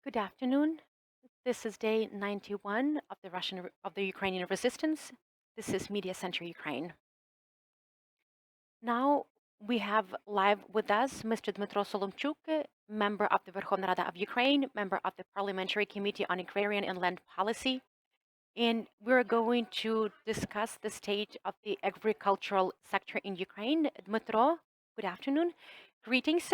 Good afternoon. This is day 91 of the Ukrainian resistance. This is Mediacentru Ukraine. Now we have live with us Mr. Dmytro Solomchuk, member of the Verkhovna Rada of Ukraine, member of the Parliamentary Committee on Agrarian and Land Policy, and we're going to discuss the state of the agricultural sector in Ukraine. Dmytro, good afternoon. Greetings.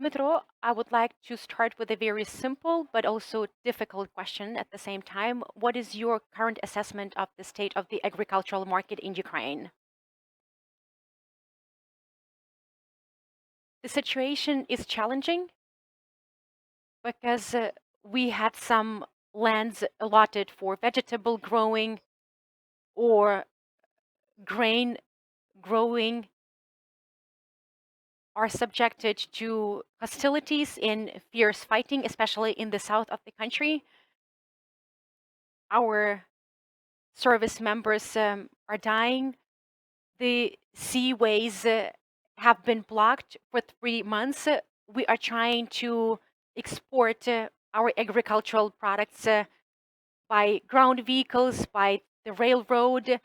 Dmytro, I would like to start with a very simple but also difficult question at the same time. What is your current assessment of the state of the agricultural market in Ukraine? The situation is challenging because we had some lands allotted for vegetable growing or grain growing are subjected to hostilities and fierce fighting, especially in the south of the country. Our service members are dying. The seaways have been blocked for 3 months. We are trying to export our agricultural products by ground vehicles, by the railroad.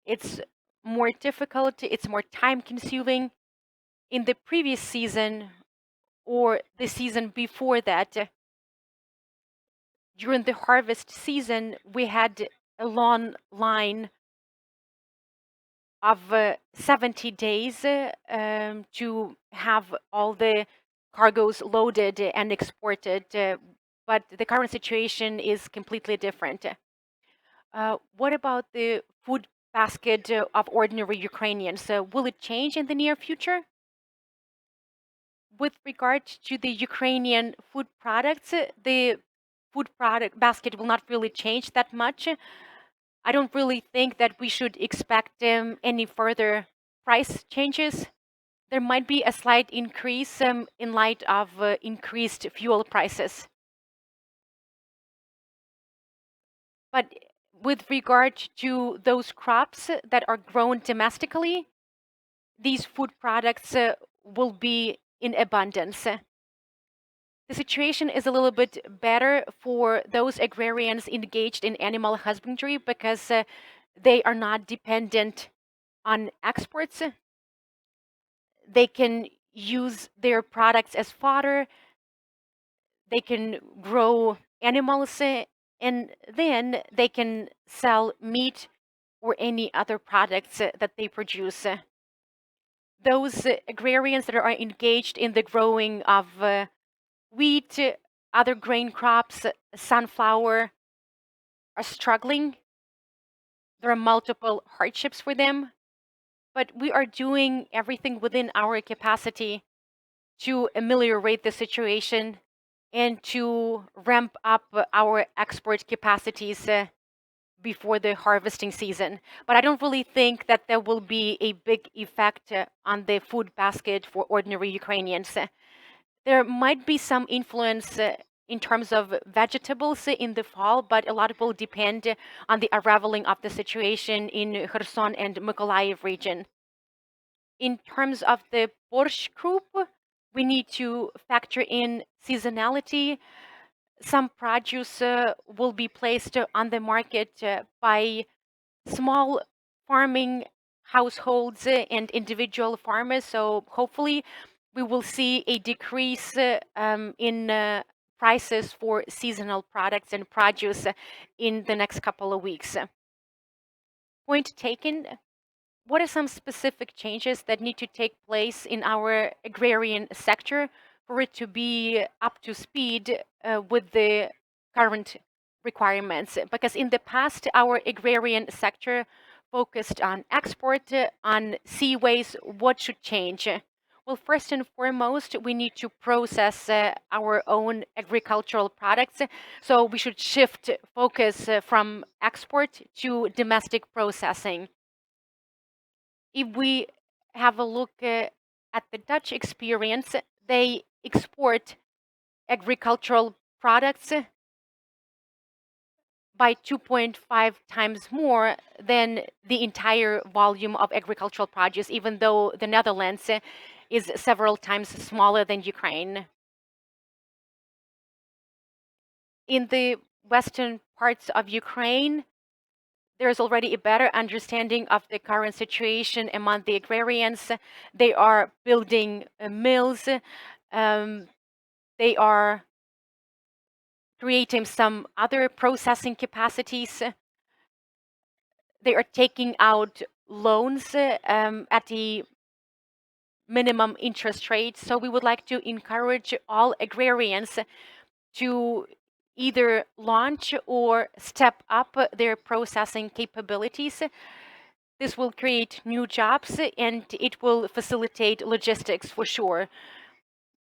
It's more difficult, it's more time consuming. In the previous season or the season before that, during the harvest season, we had a long line of 70 days to have all the cargoes loaded and exported, but the current situation is completely different. What about the food basket of ordinary Ukrainians? Will it change in the near future? With regard to the Ukrainian food products, the food product basket will not really change that much. I don't really think that we should expect any further price changes. There might be a slight increase in light of increased fuel prices. But with regard to those crops that are grown domestically, these food products will be in abundance. The situation is a little bit better for those agrarians engaged in animal husbandry because they are not dependent on exports. They can use their products as fodder. They can grow animals and then they can sell meat or any other products that they produce. Those agrarians that are engaged in the growing of wheat, other grain crops, sunflower, are struggling. There are multiple hardships for them, but we are doing everything within our capacity to ameliorate the situation and to ramp up our export capacities before the harvesting season. But I don't really think that there will be a big effect on the food basket for ordinary Ukrainians. There might be some influence in terms of vegetables in the fall, but a lot will depend on the unraveling of the situation in Kherson and Mykolaiv region. In terms of the borscht group, we need to factor in seasonality. Some produce will be placed on the market by small farming households and individual farmers. So hopefully we will see a decrease in prices for seasonal products and produce in the next couple of weeks. Point taken. What are some specific changes that need to take place in our agrarian sector for it to be up to speed with the current requirements? Because in the past, our agrarian sector focused on export, on seaways. What should change? Well, first and foremost, we need to process our own agricultural products. So we should shift focus from export to domestic processing. If we have a look at the Dutch experience, they export agricultural products by 2.5 times more than the entire volume of agricultural produce, even though the Netherlands is several times smaller than Ukraine. In the western parts of Ukraine, there's already a better understanding of the current situation among the agrarians. They are building mills. They are creating some other processing capacities. They are taking out loans at the minimum interest rate. So we would like to encourage all agrarians to either launch or step up their processing capabilities. This will create new jobs and it will facilitate logistics for sure.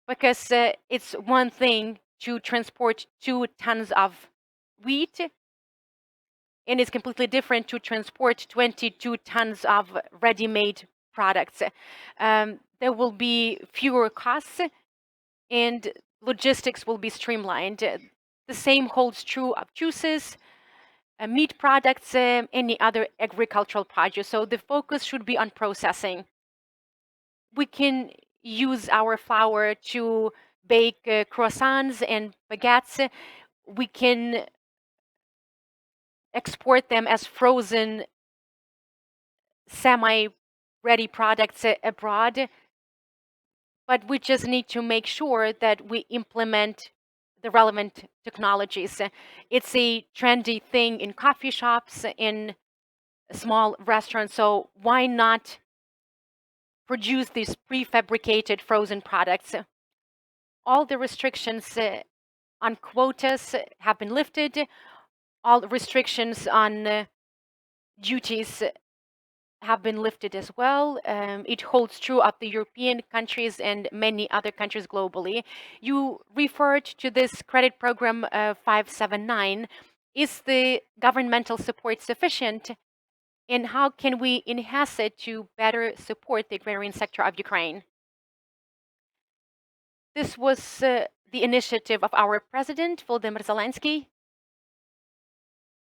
Because it's one thing to transport 2 tons of wheat, and it's completely different to transport 22 tons of ready-made products. There will be fewer costs and logistics will be streamlined. The same holds true of juices, meat products, any other agricultural produce. So the focus should be on processing. We can use our flour to bake croissants and baguettes. We can export them as frozen, semi-ready products abroad. But we just need to make sure that we implement the relevant technologies. It's a trendy thing in coffee shops, in small restaurants. So why not produce these prefabricated frozen products? All the restrictions on quotas have been lifted. All restrictions on duties have been lifted as well. It holds true of the European countries and many other countries globally. You referred to this credit program 579. Is the governmental support sufficient? And how can we enhance it to better support the agrarian sector of Ukraine? This was the initiative of our president, Volodymyr Zelensky.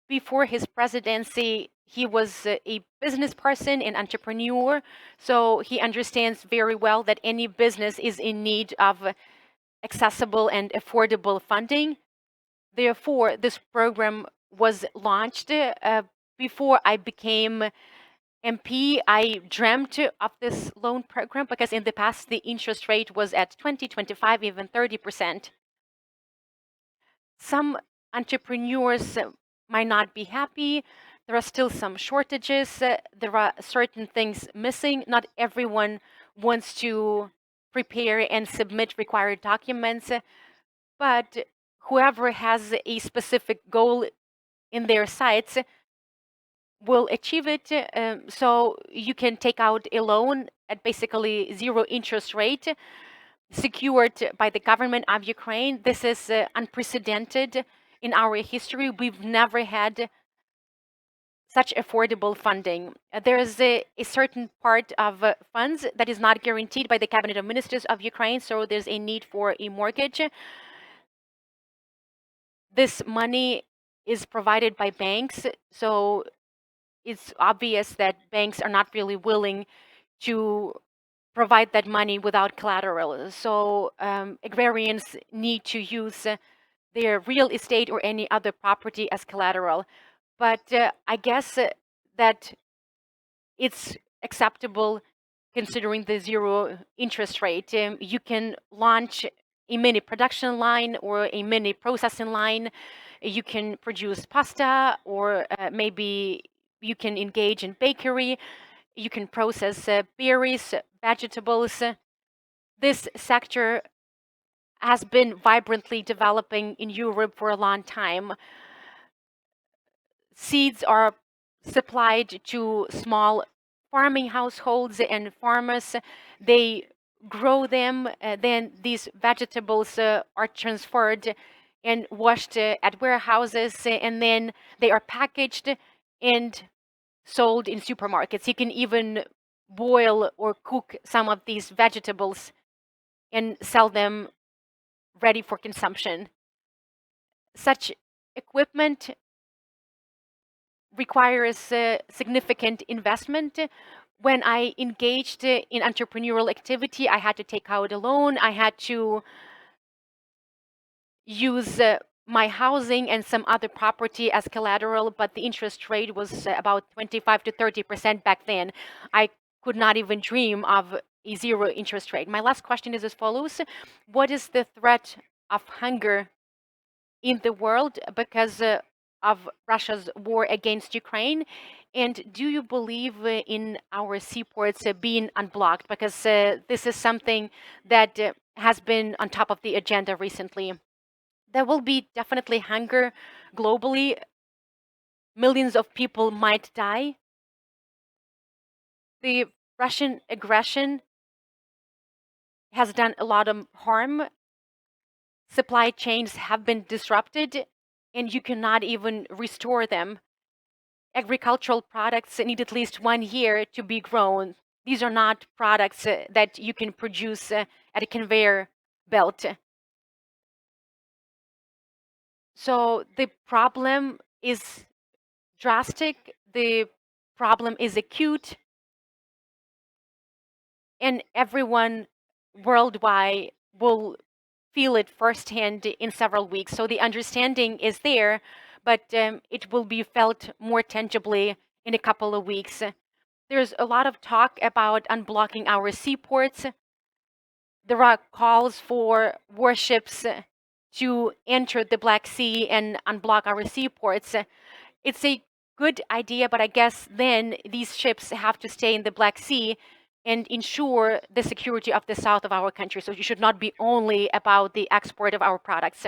Before his presidency, he was a business person, an entrepreneur, so he understands very well that any business is in need of accessible and affordable funding. Therefore, this program was launched. Before I became MP, I dreamt of this loan program because in the past the interest rate was at 20, 25, even 30%. Some entrepreneurs might not be happy. There are still some shortages. There are certain things missing. Not everyone wants to prepare and submit required documents, but whoever has a specific goal in their sights will achieve it. So you can take out a loan at basically zero interest rate, secured by the government of Ukraine. This is unprecedented in our history. We've never had such affordable funding. There is a certain part of funds that is not guaranteed by the Cabinet of Ministers of Ukraine, so there's a need for a mortgage. This money is provided by banks, so it's obvious that banks are not really willing to provide that money without collateral. So agrarians need to use their real estate or any other property as collateral. But I guess that it's acceptable considering the zero interest rate. You can launch a mini production line or a mini processing line. You can produce pasta, or maybe you can engage in bakery. You can process berries, vegetables. This sector has been vibrantly developing in Europe for a long time. Seeds are supplied to small farming households and farmers. They grow them, then these vegetables are transferred and washed at warehouses, and then they are packaged and sold in supermarkets. You can even boil or cook some of these vegetables and sell them ready for consumption. Such equipment requires significant investment. When I engaged in entrepreneurial activity, I had to take out a loan. I had to use my housing and some other property as collateral, but the interest rate was about 25 to 30% back then. I could not even dream of a zero interest rate. My last question is as follows. What is the threat of hunger in the world because of Russia's war against Ukraine? And do you believe in our seaports being unblocked? Because this is something that has been on top of the agenda recently. There will be definitely hunger globally. Millions of people might die. The Russian aggression has done a lot of harm. Supply chains have been disrupted, and you cannot even restore them. Agricultural products need at least 1 year to be grown. These are not products that you can produce at a conveyor belt. So the problem is drastic, the problem is acute, and everyone worldwide will feel it firsthand in several weeks. So the understanding is there, but it will be felt more tangibly in a couple of weeks. There's a lot of talk about unblocking our seaports. There are calls for warships to enter the Black Sea and unblock our seaports. It's a good idea, but I guess then these ships have to stay in the Black Sea and ensure the security of the south of our country. So it should not be only about the export of our products.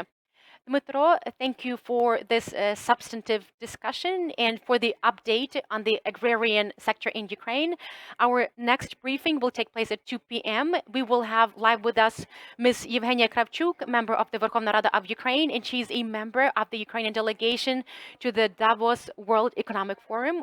Dmytro, thank you for this substantive discussion and for the update on the agrarian sector in Ukraine. Our next briefing will take place at 2 p.m. We will have live with us Ms. Yevgenia Kravchuk, member of the Verkhovna Rada of Ukraine, and she's a member of the Ukrainian delegation to the Davos World Economic Forum.